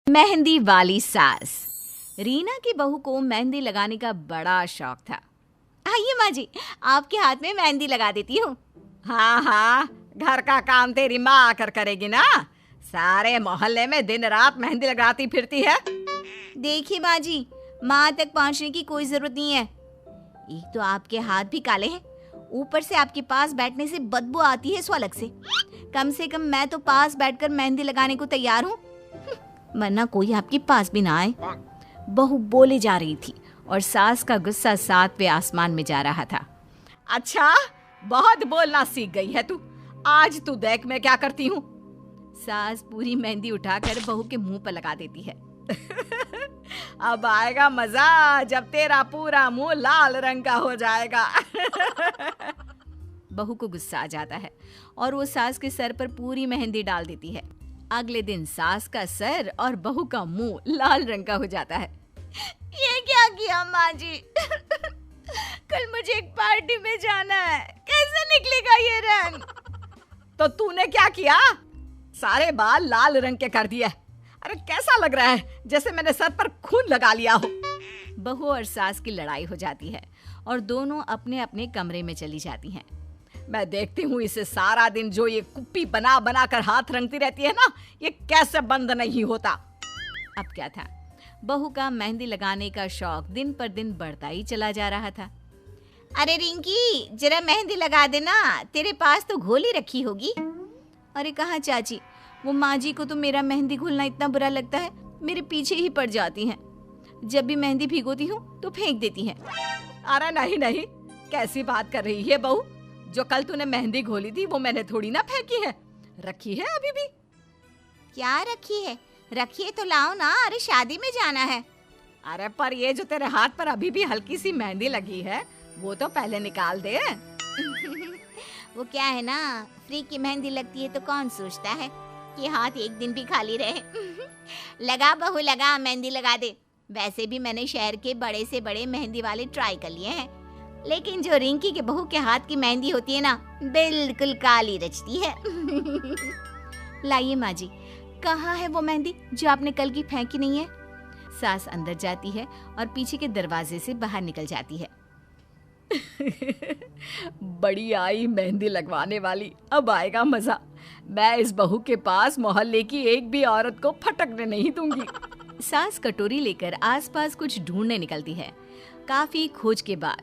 मेहंदी वाली सास। रीना की बहू को मेहंदी लगाने का बड़ा शौक था। आइए माँ जी, आपके हाथ में मेहंदी लगा देती हूँ। हाँ हाँ, घर का काम तेरी माँ आकर करेगी ना। सारे मोहल्ले में दिन रात मेहंदी लगाती फिरती है। देखिए माँ जी, माँ तक पहुँचने की कोई जरूरत नहीं है। एक तो आपके हाथ भी काले हैं, ऊपर से आपके पास बैठने से बदबू आती है स्वलग से कम मैं तो पास बैठकर मेहंदी लगाने को तैयार हूँ, वरना कोई आपके पास भी ना आए। बहू बोले जा रही थी और सास का गुस्सा 7वें आसमान में जा रहा था। अच्छा, बहुत बोलना सीख गई है तू। आज तू देख मैं क्या करती हूँ। सास पूरी मेहंदी उठाकर बहू के मुंह पर लगा देती है। अब आएगा मजा जब तेरा पूरा मुंह लाल रंग का हो जाएगा। बहू को गुस्सा आ जाता है और वो सास के सर पर पूरी मेहंदी डाल देती है। अगले दिन सास का सर और बहू का मुंह लाल रंग का हो जाता है। ये क्या किया माँ जी? कल मुझे एक पार्टी में जाना है, कैसे निकलेगा ये रंग? तो तूने क्या किया? सारे बाल लाल रंग के कर दिए। अरे कैसा लग रहा है, जैसे मैंने सर पर खून लगा लिया हो। बहू और सास की लड़ाई हो जाती है और दोनों अपने अपने कमरे में चली जाती हैं। मैं देखती हूँ इसे सारा दिन जो ये कुप्पी बना बना कर हाथ रंगती रहती है ना, ये कैसे बंद नहीं होता। अब क्या था, बहू का मेहंदी लगाने का शौक दिन पर दिन बढ़ता ही चला जा रहा था। अरे रिंकी, जरा मेहंदी लगा देना, तेरे पास तो घोली रखी होगी। अरे कहाँ चाची, वो माँ जी को तो मेरा मेहंदी घोलना इतना बुरा लगता है, मेरे पीछे ही पड़ जाती हैं। जब भी मेहंदी भिगोती हूँ तो फेंक देती हैं। अरे नहीं नहीं, कैसी बात कर रही है बहू? जो कल तूने मेहंदी घोली थी वो मैंने थोड़ी ना फेंकी है, रखी है अभी भी। क्या रखी है? रखिए तो लाओ ना, अरे शादी में जाना है। अरे पर ये जो तेरे हाथ पर अभी भी हल्की सी मेहंदी लगी है, वो तो पहले निकाल दे। वो क्या है ना, फ्री की मेहंदी लगती है तो कौन सोचता है कि हाथ एक दिन भी खाली रहे। लगा बहू लगा, मेहंदी लगा दे। वैसे भी मैंने शहर के बड़े से बड़े मेहंदी वाले ट्राई कर लिए हैं, लेकिन जो रिंकी के बहू के हाथ की मेहंदी होती है ना, बिल्कुल काली रचती है। लाइए माँ जी, कहाँ है वो मेहंदी जो आपने कल की फेंकी नहीं है? सास अंदर जाती है और पीछे के दरवाजे से बाहर निकल जाती है। बड़ी आई मेहंदी लगवाने वाली, अब आएगा मजा। मैं इस बहू के पास मोहल्ले की एक भी औरत को फटकने नहीं दूंगी। सास कटोरी लेकर आसपास कुछ ढूंढने निकलती है। काफी खोज के बाद,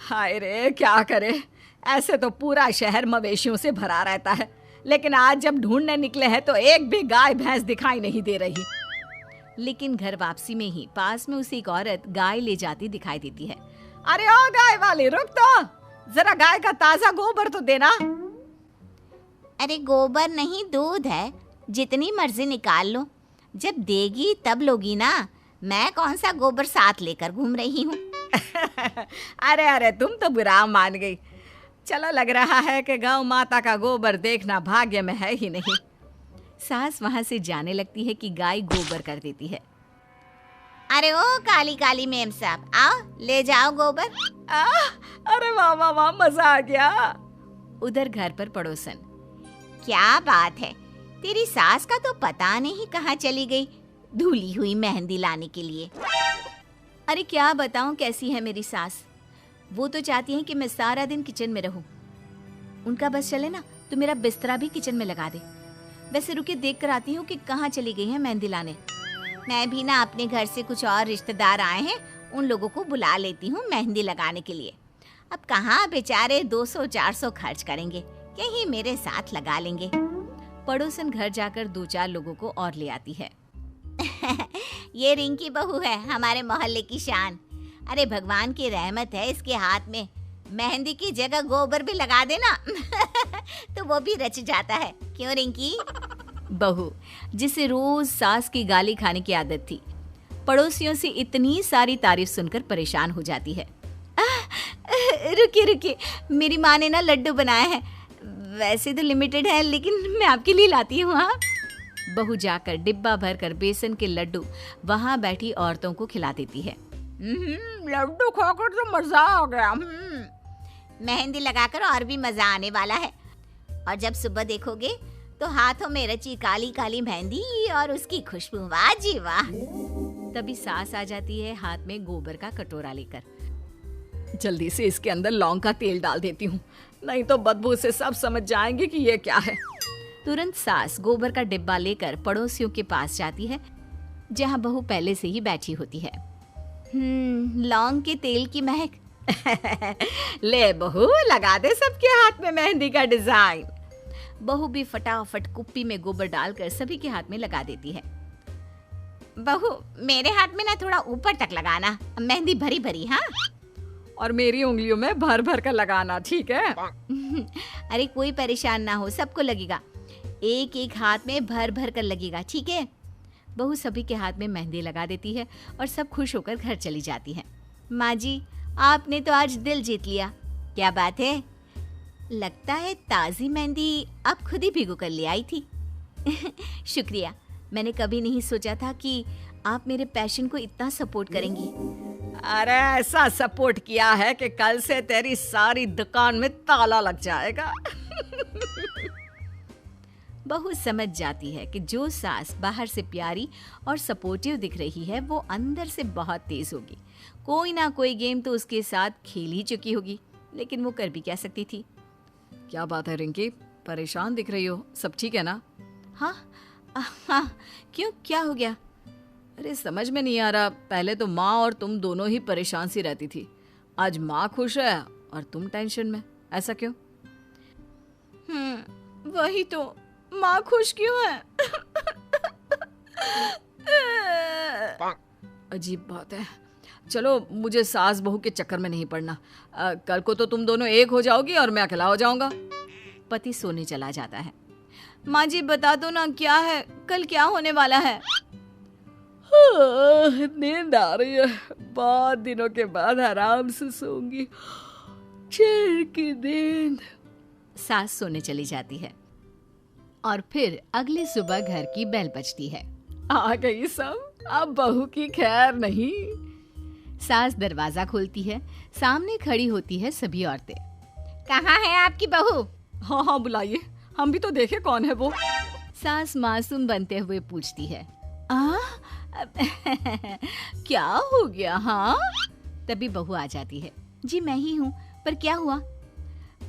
हाय रे क्या करे, ऐसे तो पूरा शहर मवेशियों से भरा रहता है, लेकिन आज जब ढूंढने निकले हैं तो एक भी गाय भैंस दिखाई नहीं दे रही। लेकिन घर वापसी में ही पास में उसे एक औरत गाय ले जाती दिखाई देती है। अरे ओ गाय वाली, रुक तो, जरा गाय का ताजा गोबर तो देना। अरे गोबर नहीं, दूध है, जितनी मर्जी निकाल लो, जब देगी तब लोगी ना। मैं कौन सा गोबर साथ लेकर घूम रही हूँ। अरे अरे, तुम तो बुरा मान गई। चलो, लग रहा है कि गौ माता का गोबर देखना भाग्य में है ही नहीं। सास वहां से जाने लगती है कि गाय गोबर कर देती है। अरे ओ काली काली मेम साहब, आओ ले जाओ गोबर। अरे वाह वाह वाह, मजा आ गया। उधर घर पर पड़ोसन, क्या बात है, तेरी सास का तो पता नहीं कहाँ चली गई धुली हुई मेहंदी लाने के लिए। अरे क्या बताऊं कैसी है मेरी सास, वो तो चाहती हैं कि मैं सारा दिन किचन में रहूं। उनका बस चले ना तो मेरा बिस्तरा भी किचन में लगा दे। वैसे रुके देख कर आती हूँ कि कहाँ चली गई है मेहंदी लाने। मैं भी ना अपने घर से कुछ और रिश्तेदार आए हैं, उन लोगों को बुला लेती हूँ मेहंदी लगाने के लिए। अब कहाँ बेचारे 200-400 खर्च करेंगे, यही मेरे साथ लगा लेंगे। पड़ोसन घर जाकर 2-4 लोगों को और ले आती है। ये रिंकी बहू है, हमारे मोहल्ले की शान। अरे भगवान की रहमत है इसके हाथ में, मेहंदी की जगह गोबर भी लगा देना तो वो भी रच जाता है। क्यों रिंकी? बहू, जिसे रोज सास की गाली खाने की आदत थी, पड़ोसियों से इतनी सारी तारीफ सुनकर परेशान हो जाती है। रुकिए रुकिए, मेरी माँ ने ना लड्डू बनाए हैं, वैसे तो लिमिटेड है लेकिन मैं आपके लिए लाती हूँ। हाँ। बहू जाकर डिब्बा भर कर बेसन के लड्डू वहाँ बैठी औरतों को खिला देती है। लड्डू खाकर तो मजा आ गया। मेहंदी लगाकर और भी मजा आने वाला है। और जब सुबह देखोगे तो हाथों में रची काली काली मेहंदी और उसकी खुशबू, वाह जी वाह। तभी सास आ जाती है हाथ में गोबर का कटोरा लेकर। जल्दी से इसके अंदर लौंग का तेल डाल देती हूँ, नहीं तो बदबू से सब समझ जाएंगे कि ये क्या है। तुरंत सास गोबर का डिब्बा लेकर पड़ोसियों के पास जाती है, जहाँ बहू पहले से ही बैठी होती है। लौंग के तेल की महक। ले बहू, लगा दे सबके हाथ में मेहंदी का डिजाइन। बहू भी फटाफट कुप्पी में गोबर डालकर सभी के हाथ में लगा देती है। बहू, मेरे हाथ में ना थोड़ा ऊपर तक लगाना, मेहंदी भरी भरी। हाँ, और मेरी उंगलियों में भर भर कर लगाना, ठीक है? अरे कोई परेशान ना हो, सबको लगेगा, एक एक हाथ में भर भर कर लगेगा, ठीक है? बहू सभी के हाथ में मेहंदी लगा देती है और सब खुश होकर घर चली जाती है। माँ जी, आपने तो आज दिल जीत लिया। क्या बात है? लगता है ताज़ी मेहंदी आप खुद ही भिगो कर ले आई थी। शुक्रिया, मैंने कभी नहीं सोचा था कि आप मेरे पैशन को इतना सपोर्ट करेंगी। अरे ऐसा सपोर्ट किया है कि कल से तेरी सारी दुकान में ताला लग जाएगा। बहू समझ जाती है कि जो सास बाहर से प्यारी और सपोर्टिव दिख रही है, वो अंदर से बहुत तेज होगी। कोई ना कोई गेम तो उसके साथ खेल ही चुकी होगी, लेकिन वो कर भी क्या सकती थी। क्या बात है रिंकी, परेशान दिख रही हो, सब ठीक है ना? हाँ, क्यों, क्या हो गया? अरे समझ में नहीं आ रहा, पहले तो माँ और तुम दोनों ही परेशान सी रहती थी, आज माँ खुश है और तुम टेंशन में, ऐसा क्यों? वही तो, माँ खुश क्यों है? अजीब बात है। चलो, मुझे सास बहू के चक्कर में नहीं पड़ना। कल को तो तुम दोनों एक हो जाओगी और मैं अकेला हो जाऊंगा। पति सोने चला जाता है। माँ जी बता दो ना, क्या है, कल क्या होने वाला है? नींद आ रही है, बहुत दिनों के बाद आराम से सोऊंगी, चैन की नींद। सास सोने चली जाती है और फिर अगली सुबह घर की बेल बजती है। आ गई सब, अब बहू की खैर नहीं। सास दरवाजा खोलती है, सामने खड़ी होती है सभी औरतें। कहाँ है आपकी बहू? हाँ, बुलाइए, हम भी तो देखे कौन है वो। सास मासूम बनते हुए पूछती है। क्या हो गया? हाँ, तभी बहू आ जाती है। जी मैं ही हूँ, पर क्या हुआ?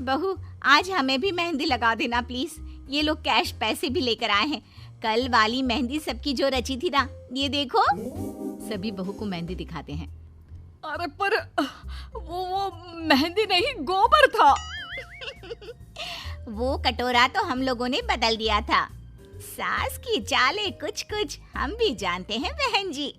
बहू, आज हमें भी मेहंदी लगा देना प्लीज, ये लोग कैश पैसे भी लेकर आए हैं। कल वाली मेहंदी सबकी जो रची थी ना, ये देखो। सभी बहू को मेहंदी दिखाते हैं। अरे पर वो मेहंदी नहीं, गोबर था। वो कटोरा तो हम लोगों ने बदल दिया था। सास की चालें कुछ कुछ हम भी जानते हैं बहन जी।